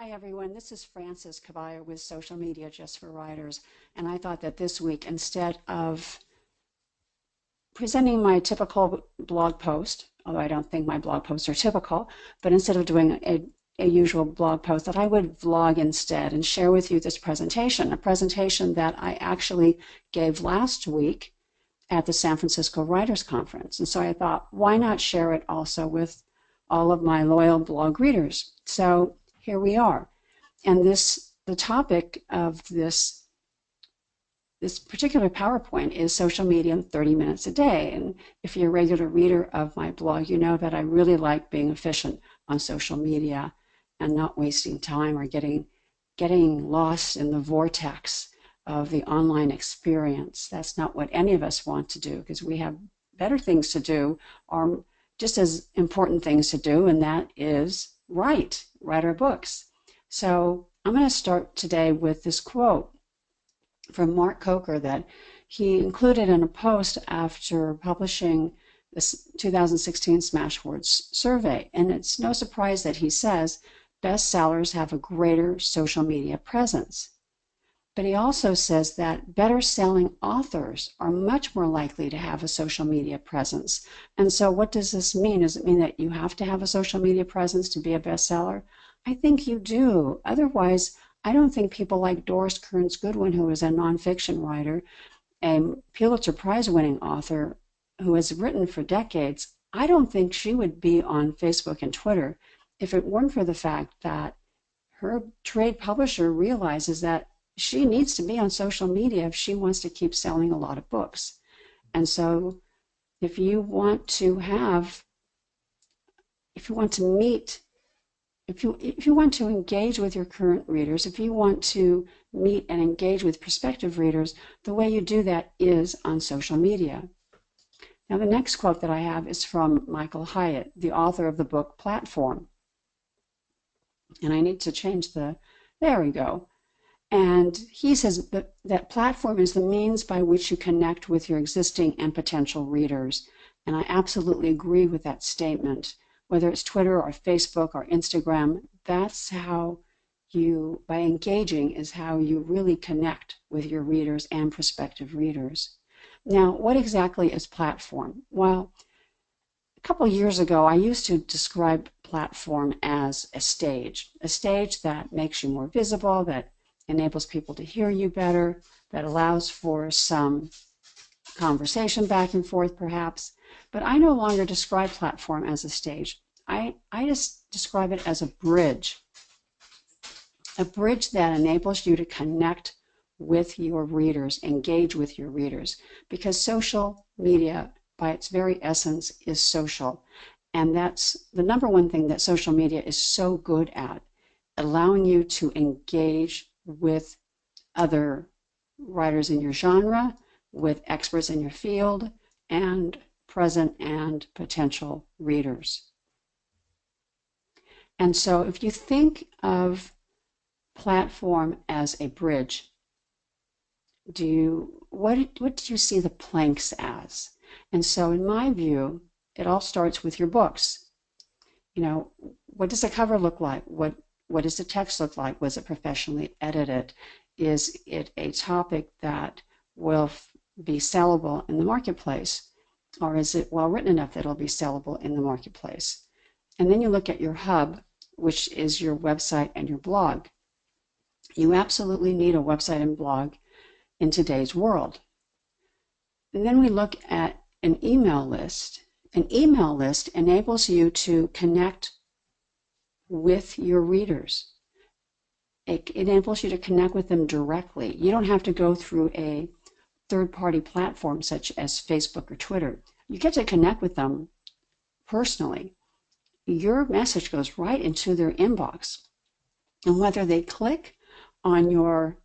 Hi everyone, this is Frances Caballero with Social Media Just for Writers, and I thought that this week, instead of presenting my typical blog post, although I don't think my blog posts are typical, but instead of doing a usual blog post, that I would vlog instead and share with you this presentation, a presentation that I actually gave last week at the San Francisco Writers Conference. And so I thought, why not share it also with all of my loyal blog readers? So here we are. And the topic of this particular PowerPoint is social media in 30 minutes a day. And if you're a regular reader of my blog, you know that I really like being efficient on social media and not wasting time or getting lost in the vortex of the online experience. That's not what any of us want to do, because we have better things to do, or just as important things to do, and that is write our books. So I'm going to start today with this quote from Mark Coker that he included in a post after publishing this 2016 Smashwords survey. And it's no surprise that he says bestsellers have a greater social media presence. But he also says that better-selling authors are much more likely to have a social media presence. And so what does this mean? Does it mean that you have to have a social media presence to be a bestseller? I think you do. Otherwise, I don't think people like Doris Kearns Goodwin, who is a nonfiction writer, a Pulitzer Prize-winning author who has written for decades, I don't think she would be on Facebook and Twitter if it weren't for the fact that her trade publisher realizes that she needs to be on social media if she wants to keep selling a lot of books. And so if you want to engage with your current readers, if you want to meet and engage with prospective readers, the way you do that is on social media. Now, the next quote that I have is from Michael Hyatt, the author of the book Platform. And I need to change there we go. And he says that platform is the means by which you connect with your existing and potential readers. And I absolutely agree with that statement. Whether it's Twitter or Facebook or Instagram, that's how by engaging is how you really connect with your readers and prospective readers. Now, what exactly is platform? Well, a couple years ago, I used to describe platform as a stage that makes you more visible, that enables people to hear you better, that allows for some conversation back and forth perhaps. But I no longer describe platform as a stage. I just describe it as a bridge that enables you to connect with your readers, engage with your readers, because social media, by its very essence, is social. And that's the number one thing that social media is so good at, allowing you to engage with other writers in your genre, with experts in your field, and present and potential readers. And so if you think of platform as a bridge, what do you see the planks as? And so in my view, it all starts with your books. You know, what does the cover look like? What does the text look like? Was it professionally edited? Is it a topic that will be sellable in the marketplace? Or is it well written enough that it'll be sellable in the marketplace? And then you look at your hub, which is your website and your blog. You absolutely need a website and blog in today's world. And then we look at an email list. An email list enables you to connect with your readers. It enables you to connect with them directly. You don't have to go through a third-party platform such as Facebook or Twitter. You get to connect with them personally. Your message goes right into their inbox. And whether they click on your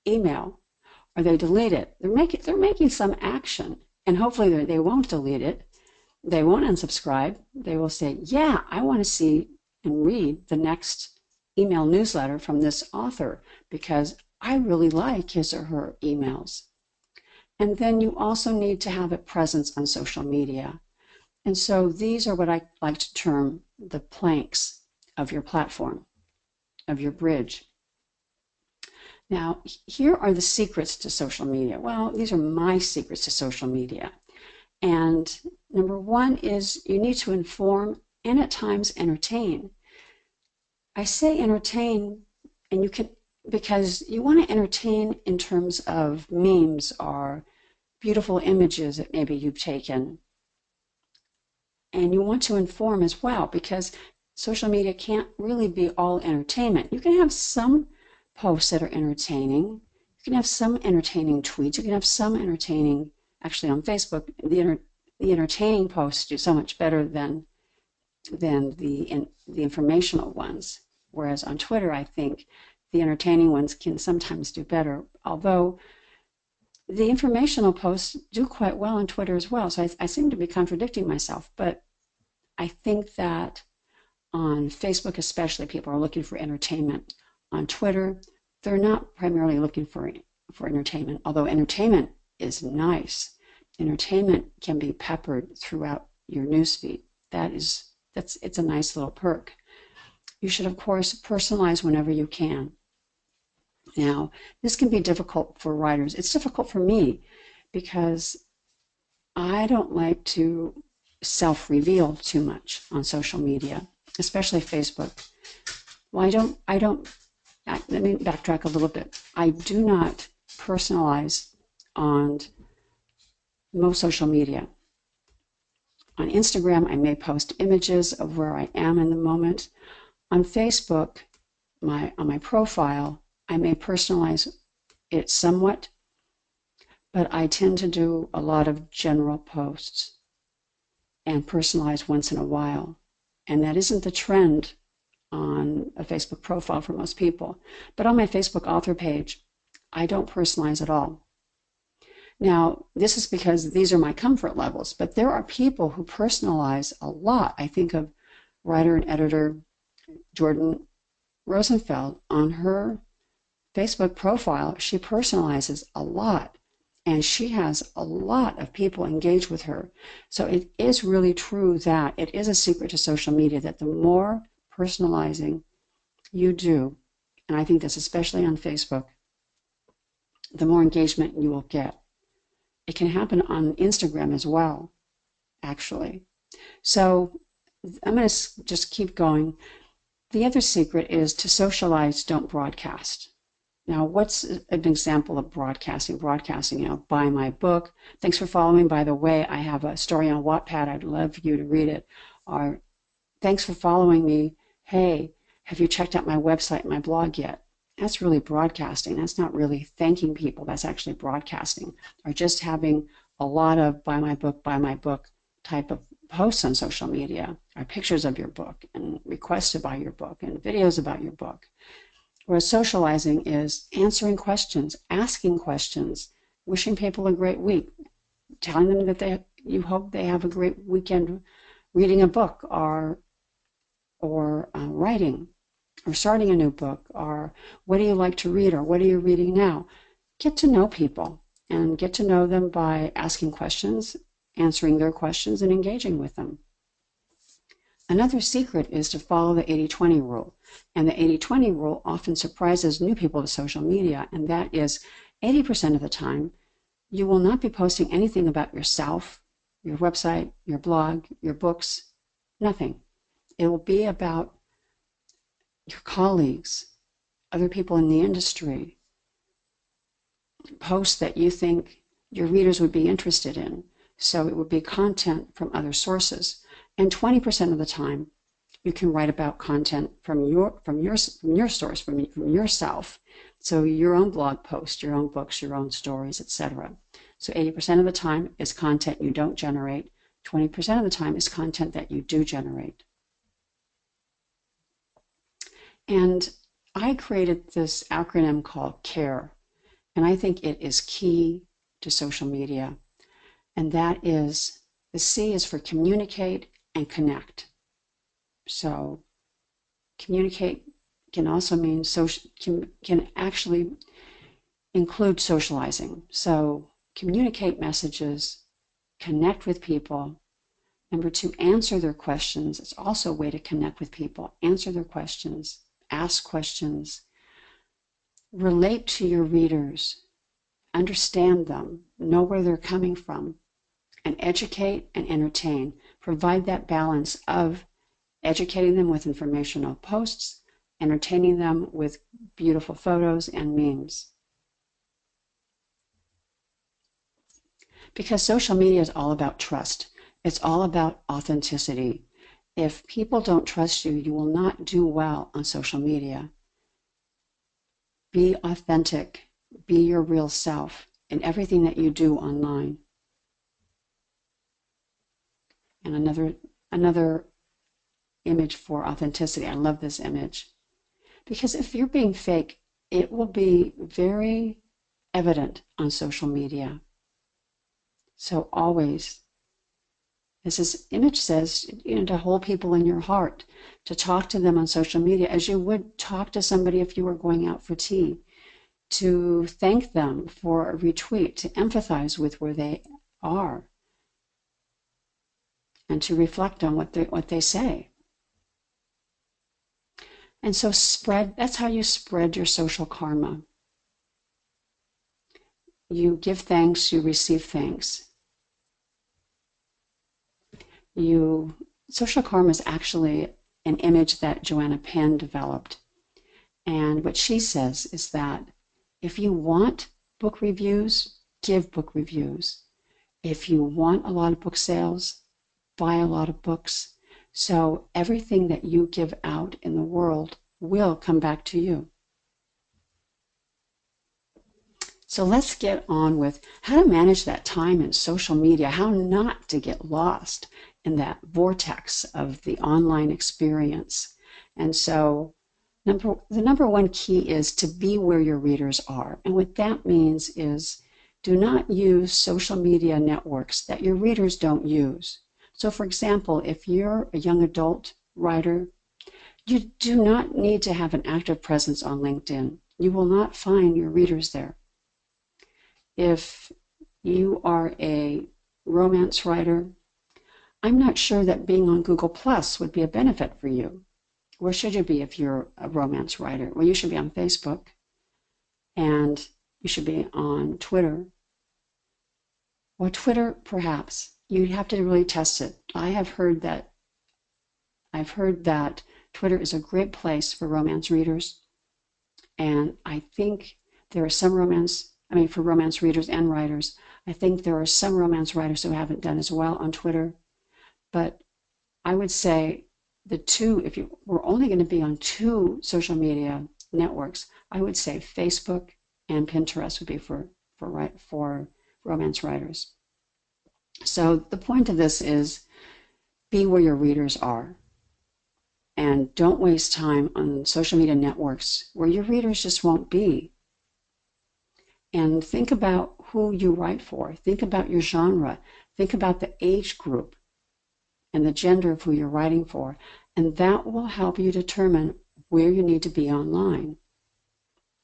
email or they delete it, they're making some action. And hopefully they won't delete it. They won't unsubscribe. They will say, yeah, I want to see and read the next email newsletter from this author because I really like his or her emails. And then you also need to have a presence on social media. And so these are what I like to term the planks of your platform. of your bridge. Now, here are the secrets to social media. Well, these are my secrets to social media. And number one is you need to inform and at times entertain. I say entertain, and you can, because you want to entertain in terms of memes or beautiful images that maybe you've taken. And you want to inform as well, because social media can't really be all entertainment. You can have some posts that are entertaining. You can have some entertaining tweets. You can have some entertaining, actually on Facebook, the entertaining posts do so much better than the informational ones. Whereas on Twitter, I think the entertaining ones can sometimes do better, although the informational posts do quite well on Twitter as well. So I seem to be contradicting myself, but I think that on Facebook especially, people are looking for entertainment. On Twitter, they're not primarily looking for entertainment, although entertainment is nice. Entertainment can be peppered throughout your newsfeed. It's a nice little perk. You should, of course, personalize whenever you can. Now, this can be difficult for writers. It's difficult for me because I don't like to self-reveal too much on social media, especially Facebook. Well, let me backtrack a little bit. I do not personalize on most social media. On Instagram, I may post images of where I am in the moment. On Facebook, on my profile, I may personalize it somewhat, but I tend to do a lot of general posts and personalize once in a while. And that isn't the trend on a Facebook profile for most people. But on my Facebook author page, I don't personalize at all. Now, this is because these are my comfort levels, but there are people who personalize a lot. I think of writer and editor Jordan Rosenfeld. On her Facebook profile, she personalizes a lot, and she has a lot of people engage with her. So it is really true that it is a secret to social media that the more personalizing you do, and I think this especially on Facebook, the more engagement you will get. It can happen on Instagram as well, actually. So I'm going to just keep going. The other secret is to socialize, don't broadcast. Now, what's an example of broadcasting? Broadcasting, buy my book. Thanks for following. By the way, I have a story on Wattpad. I'd love you to read it. Or, thanks for following me. Hey, have you checked out my website, my blog yet? That's really broadcasting. That's not really thanking people. That's actually broadcasting. Or just having a lot of buy my book type of posts on social media, or pictures of your book, and requests to buy your book, and videos about your book. Whereas socializing is answering questions, asking questions, wishing people a great week, telling them that you hope they have a great weekend reading a book, or writing, or starting a new book, or what do you like to read, or what are you reading now? Get to know people, and get to know them by asking questions, answering their questions, and engaging with them. Another secret is to follow the 80-20 rule. And the 80-20 rule often surprises new people to social media, and that is 80% of the time, you will not be posting anything about yourself, your website, your blog, your books, nothing. It will be about your colleagues, other people in the industry, posts that you think your readers would be interested in. So it would be content from other sources. And 20% of the time, you can write about content from your source, from yourself. So your own blog post, your own books, your own stories, etc. So 80% of the time is content you don't generate. 20% of the time is content that you do generate. And I created this acronym called CARE, and I think it is key to social media. And that is, the C is for communicate and connect. So communicate can also mean can actually include socializing. So communicate messages, connect with people. Number 2, answer their questions. It's also a way to connect with people. Answer their questions, ask questions, relate to your readers, understand them, know where they're coming from, and educate and entertain. Provide that balance of educating them with informational posts, entertaining them with beautiful photos and memes. Because social media is all about trust. It's all about authenticity. If people don't trust you, you will not do well on social media. Be authentic. Be your real self in everything that you do online. And another image for authenticity. I love this image. Because if you're being fake, it will be very evident on social media. So always, as this image says, to hold people in your heart, to talk to them on social media as you would talk to somebody if you were going out for tea, to thank them for a retweet, to empathize with where they are, and to reflect on what they say. And so that's how you spread your social karma. You give thanks, you receive thanks. Social karma is actually an image that Joanna Penn developed. And what she says is that if you want book reviews, give book reviews. If you want a lot of book sales, buy a lot of books. So everything that you give out in the world will come back to you. So let's get on with how to manage that time in social media, how not to get lost in that vortex of the online experience. And so the number one key is to be where your readers are. And what that means is do not use social media networks that your readers don't use. So for example, if you're a young adult writer, you do not need to have an active presence on LinkedIn. You will not find your readers there. If you are a romance writer, I'm not sure that being on Google Plus would be a benefit for you. Where should you be if you're a romance writer? Well, you should be on Facebook, and you should be on Twitter. Well, Twitter, perhaps. You'd have to really test it. I've heard that Twitter is a great place for romance readers, and I think there are some for romance readers and writers. I think there are some romance writers who haven't done as well on Twitter, but I would say if you were only going to be on two social media networks, I would say Facebook and Pinterest would be for romance writers. So the point of this is be where your readers are, and don't waste time on social media networks where your readers just won't be. And think about who you write for. Think about your genre. Think about the age group and the gender of who you're writing for. And that will help you determine where you need to be online.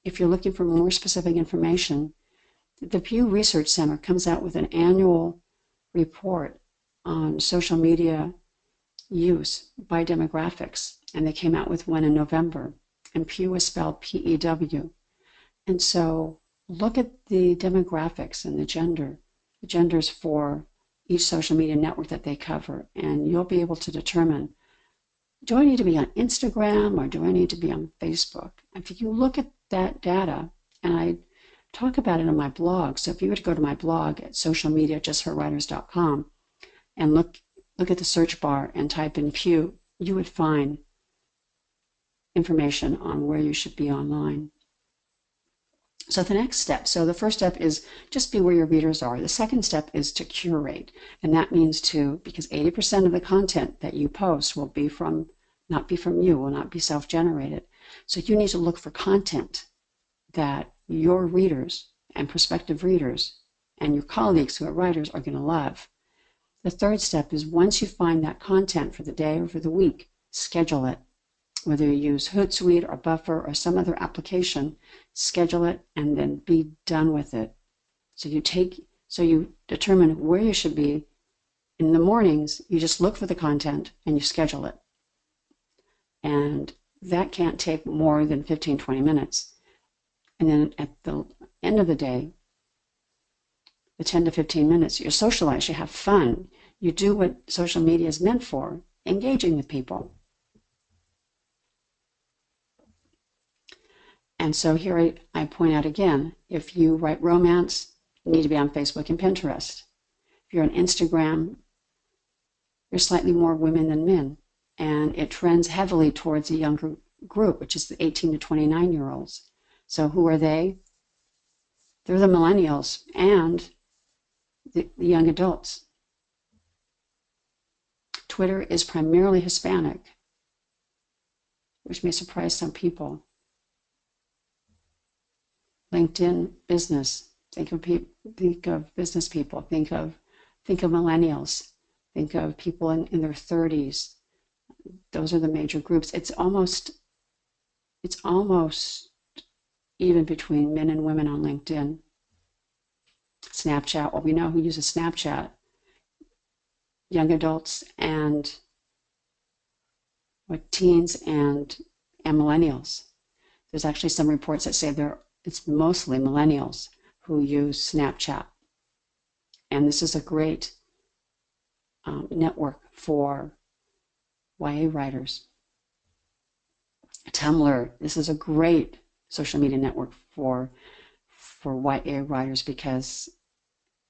If you're looking for more specific information, the Pew Research Center comes out with an annual report on social media use by demographics. And they came out with one in November. And Pew is spelled P-E-W. And so look at the demographics and the genders for each social media network that they cover, and you'll be able to determine, do I need to be on Instagram or do I need to be on Facebook? If you look at that data, and I talk about it on my blog, so if you were to go to my blog at socialmediajustforwriters.com and look at the search bar and type in Pew, you would find information on where you should be online. So the first step is just be where your readers are. The second step is to curate. And that means because 80% of the content that you post will not be from you, will not be self-generated. So you need to look for content that your readers and prospective readers and your colleagues who are writers are going to love. The third step is once you find that content for the day or for the week, schedule it. Whether you use Hootsuite or Buffer or some other application, schedule it and then be done with it. So you determine where you should be. In the mornings, you just look for the content and you schedule it. And that can't take more than 15, 20 minutes. And then at the end of the day, the 10 to 15 minutes, you socialize, you have fun. You do what social media is meant for, engaging with people. And so here I point out again, if you write romance, you need to be on Facebook and Pinterest. If you're on Instagram, you're slightly more women than men. And it trends heavily towards a younger group, which is the 18 to 29-year-olds. So who are they? They're the millennials and the young adults. Twitter is primarily Hispanic, which may surprise some people. LinkedIn, business. Think of business people. Think of millennials. Think of people in their 30s. Those are the major groups. It's almost even between men and women on LinkedIn. Snapchat. Well, we know who uses Snapchat. Young adults and teens and millennials. There's actually some reports that say it's mostly millennials who use Snapchat. And this is a great network for YA writers. Tumblr, this is a great social media network for YA writers because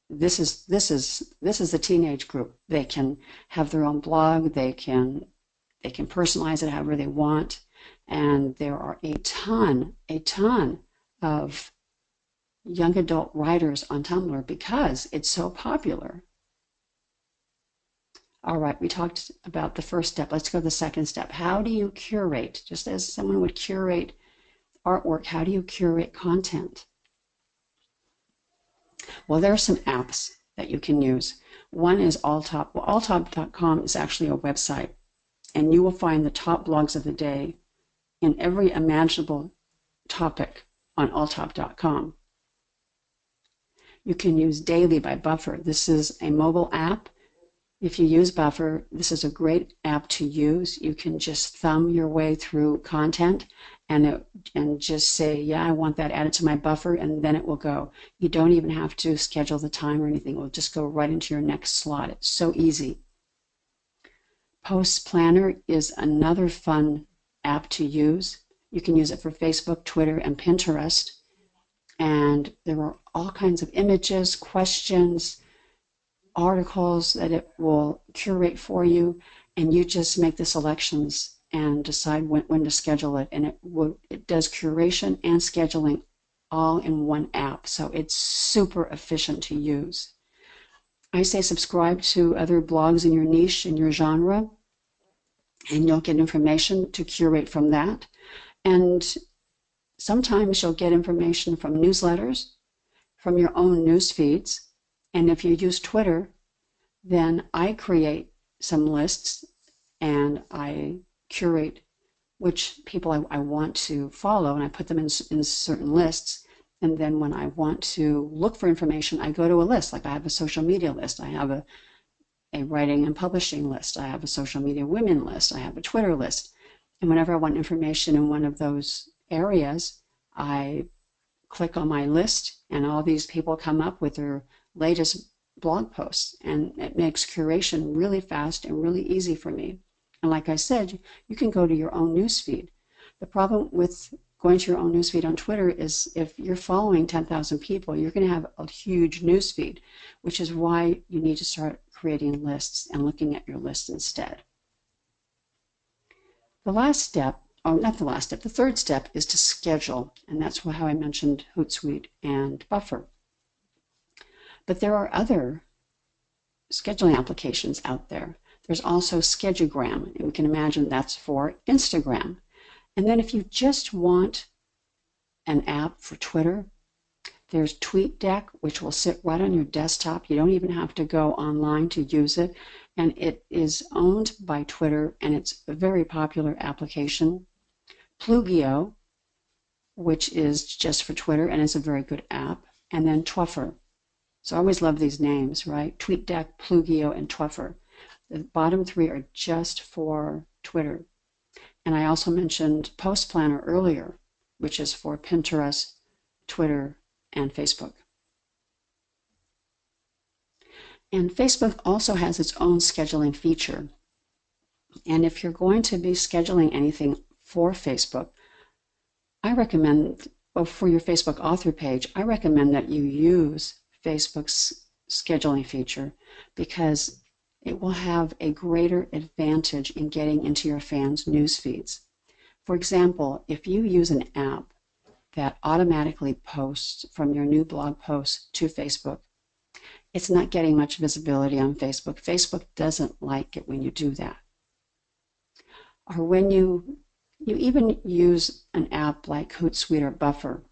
this is the teenage group. They can have their own blog, they can personalize it however they want, and there are a ton of young adult writers on Tumblr because it's so popular. All right, we talked about the first step. Let's go to the second step. How do you curate? Just as someone would curate artwork, how do you curate content? Well, there are some apps that you can use. One is Alltop. Well, Alltop.com is actually a website, and you will find the top blogs of the day in every imaginable topic on Alltop.com. You can use Daily by Buffer. This is a mobile app. If you use Buffer, this is a great app to use. You can just thumb your way through content and just say, yeah, I want that added to my buffer, and then it will go. You don't even have to schedule the time or anything. It will just go right into your next slot. It's so easy. Post Planner is another fun app to use. You can use it for Facebook, Twitter, and Pinterest. And there are all kinds of images, questions, articles that it will curate for you, and you just make the selections and decide when to schedule it. And it does curation and scheduling all in one app, so it's super efficient to use. I say subscribe to other blogs in your niche, in your genre, and you'll get information to curate from that. And sometimes you'll get information from newsletters, from your own news feeds. And if you use Twitter, then I create some lists and I curate which people I want to follow, and I put them in certain lists. And then when I want to look for information, I go to a list. Like I have a social media list, I have a writing and publishing list, I have a social media women list, I have a Twitter list. And whenever I want information in one of those areas, I click on my list, and all these people come up with their latest blog posts, and it makes curation really fast and really easy for me. And like I said, you can go to your own newsfeed. The problem with going to your own newsfeed on Twitter is if you're following 10,000 people, you're going to have a huge newsfeed, which is why you need to start creating lists and looking at your list instead. The last step, or not the last step, the third step is to schedule, and that's how I mentioned Hootsuite and Buffer. But there are other scheduling applications out there. There's also Schedugram, and we can imagine that's for Instagram. And then if you just want an app for Twitter, there's TweetDeck, which will sit right on your desktop. You don't even have to go online to use it. And it is owned by Twitter, and it's a very popular application. Plugio, which is just for Twitter, and it's a very good app. And then Twuffer. So I always love these names, right? TweetDeck, Plugio, and Twuffer. The bottom three are just for Twitter. And I also mentioned Post Planner earlier, which is for Pinterest, Twitter, and Facebook. And Facebook also has its own scheduling feature. And if you're going to be scheduling anything for Facebook, I recommend, well, for your Facebook author page, I recommend that you use Facebook's scheduling feature because it will have a greater advantage in getting into your fans' news feeds. For example, if you use an app that automatically posts from your new blog post to Facebook, it's not getting much visibility on Facebook. Facebook doesn't like it when you do that. Or when you even use an app like Hootsuite or Buffer,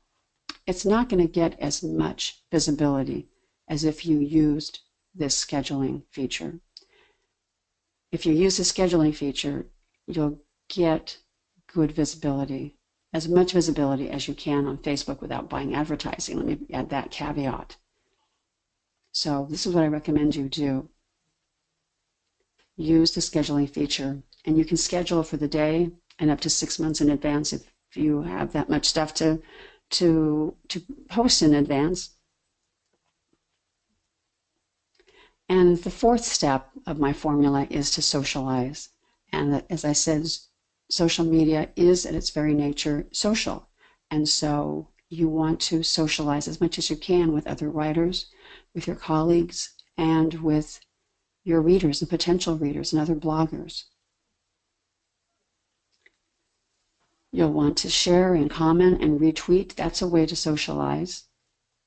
it's not going to get as much visibility as if you used this scheduling feature. If you use the scheduling feature, you'll get good visibility, as much visibility as you can on Facebook without buying advertising. Let me add that caveat. So this is what I recommend you do. Use the scheduling feature, and you can schedule for the day and up to 6 months in advance if you have that much stuff to post in advance. And the fourth step of my formula is to socialize. And as I said, social media is at its very nature social. And so you want to socialize as much as you can with other writers, with your colleagues, and with your readers and potential readers and other bloggers. You'll want to share and comment and retweet. That's a way to socialize.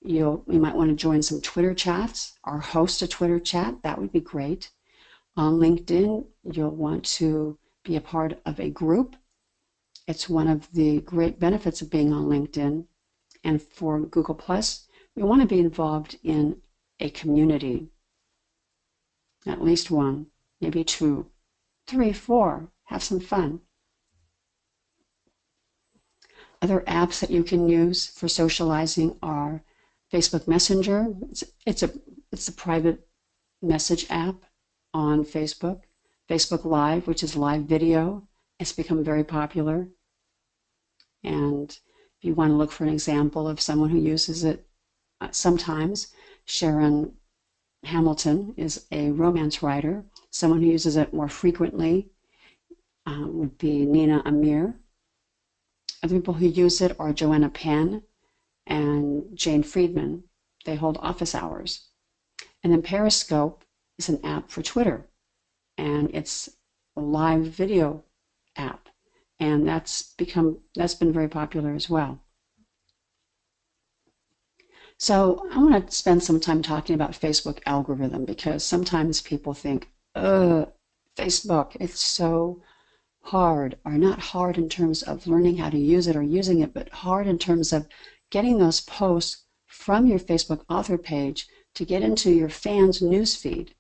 You might want to join some Twitter chats or host a Twitter chat. That would be great. On LinkedIn, you'll want to be a part of a group. It's one of the great benefits of being on LinkedIn. And for Google+, you want to be involved in a community. At least one, maybe 2, 3, 4. Have some fun. Other apps that you can use for socializing are Facebook Messenger. It's a private message app on Facebook. Facebook Live, which is live video. It's become very popular. And if you want to look for an example of someone who uses it sometimes, Sharon Hamilton is a romance writer. Someone who uses it more frequently would be Nina Amir. Other people who use it are Joanna Penn and Jane Friedman. They hold office hours. And then Periscope is an app for Twitter, and it's a live video app, and that's been very popular as well. So I want to spend some time talking about Facebook algorithm, because sometimes people think, Facebook, it's so hard, or not hard in terms of learning how to use it or using it, but hard in terms of getting those posts from your Facebook author page to get into your fans' newsfeed.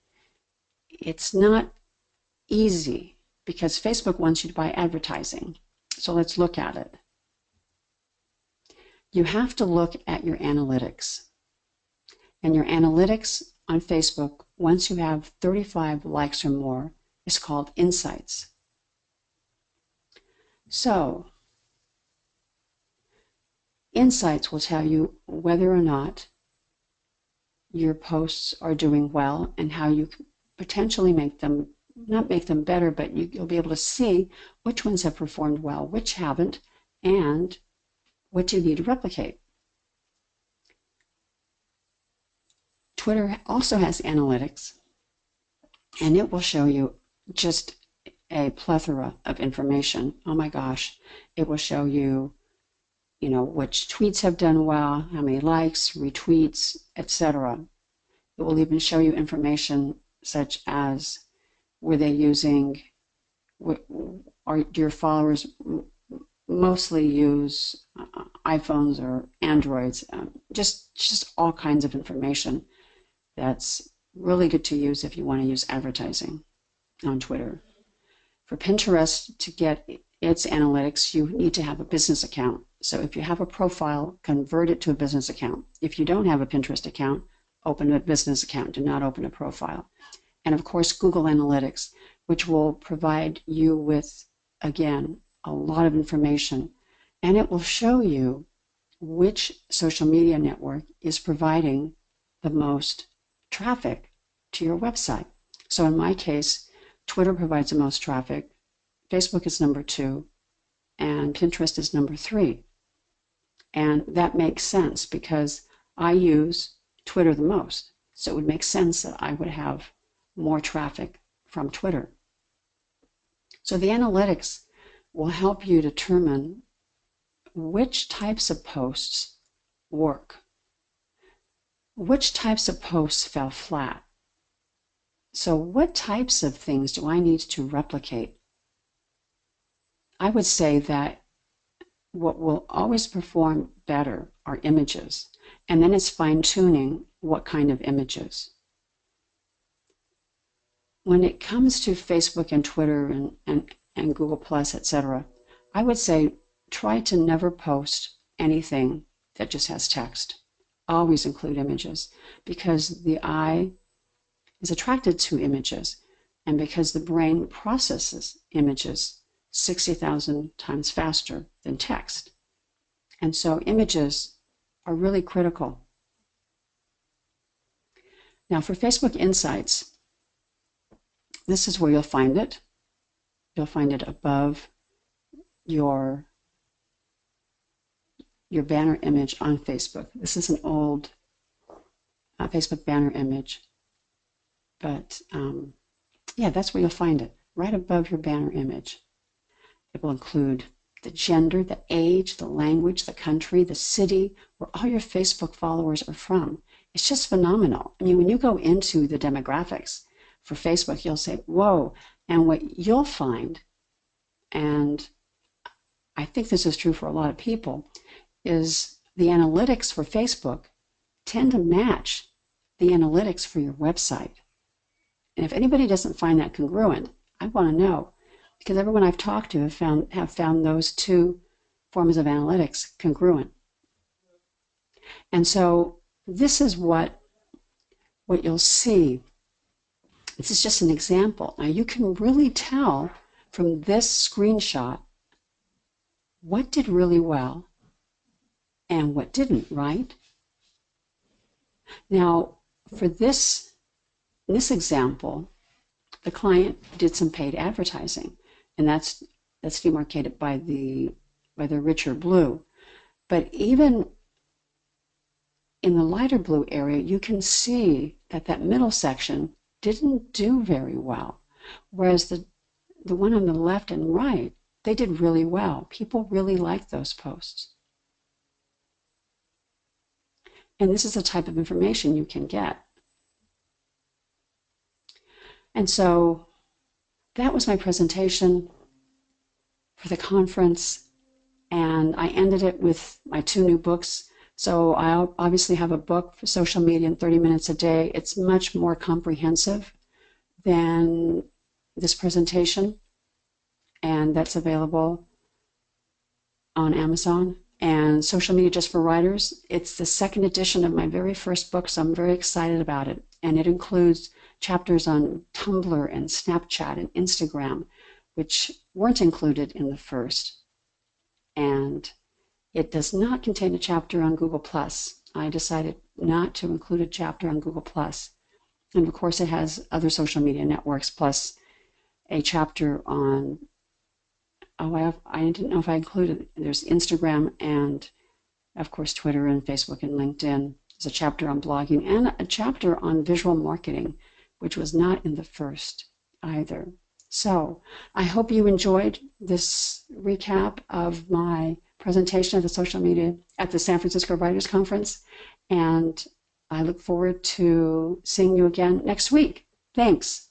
It's not easy because Facebook wants you to buy advertising. So let's look at it. You have to look at your analytics. And your analytics on Facebook, once you have 35 likes or more, is called Insights. So, Insights will tell you whether or not your posts are doing well and how you can potentially make them, not make them better, but you'll be able to see which ones have performed well, which haven't, and what you need to replicate. Twitter also has analytics, and it will show you just a plethora of information. Oh my gosh, it will show you, which tweets have done well, how many likes, retweets, etc. It will even show you information such as, were they using, or do your followers mostly use iPhones or Androids? Just all kinds of information that's really good to use if you want to use advertising on Twitter. For Pinterest to get its analytics, you need to have a business account. So if you have a profile, convert it to a business account. If you don't have a Pinterest account, open a business account. Do not open a profile. And of course, Google Analytics, which will provide you with, again, a lot of information, and it will show you which social media network is providing the most traffic to your website. So in my case, Twitter provides the most traffic, Facebook is number 2, and Pinterest is number 3. And that makes sense because I use Twitter the most. So it would make sense that I would have more traffic from Twitter. So the analytics will help you determine which types of posts work, which types of posts fell flat. So what types of things do I need to replicate? I would say that what will always perform better are images, and then it's fine-tuning what kind of images. When it comes to Facebook and Twitter and Google Plus, etc., I would say try to never post anything that just has text. Always include images because the eye is attracted to images and because the brain processes images 60,000 times faster than text. And so images are really critical. Now for Facebook Insights, this is where you'll find it. You'll find it above your banner image on Facebook. This is an old Facebook banner image, but yeah, that's where you'll find it, right above your banner image. It will include the gender, the age, the language, the country, the city, where all your Facebook followers are from. It's just phenomenal. I mean, when you go into the demographics for Facebook, you'll say, whoa, and what you'll find, and I think this is true for a lot of people, is the analytics for Facebook tend to match the analytics for your website. And if anybody doesn't find that congruent, I want to know, because everyone I've talked to have found those two forms of analytics congruent. And so this is what you'll see. This is just an example. Now you can really tell from this screenshot what did really well and what didn't, right? Now, for this example, the client did some paid advertising, and that's demarcated by the richer blue. But even in the lighter blue area, you can see that middle section didn't do very well, whereas the one on the left and right, they did really well. People really liked those posts. And this is the type of information you can get. And so that was my presentation for the conference, and I ended it with my 2 new books. So I obviously have a book for social media in 30 minutes a day. It's much more comprehensive than this presentation, and that's available on Amazon. And Social Media Just for Writers, it's the 2nd edition of my very first book, so I'm very excited about it. And it includes chapters on Tumblr and Snapchat and Instagram, which weren't included in the first. And it does not contain a chapter on Google+. I decided not to include a chapter on Google+. And of course it has other social media networks, plus a chapter on, I didn't know if I included, there's Instagram and of course Twitter and Facebook and LinkedIn. There's a chapter on blogging and a chapter on visual marketing, which was not in the first either. So I hope you enjoyed this recap of my presentation of the social media at the San Francisco Writers Conference, and I look forward to seeing you again next week. Thanks.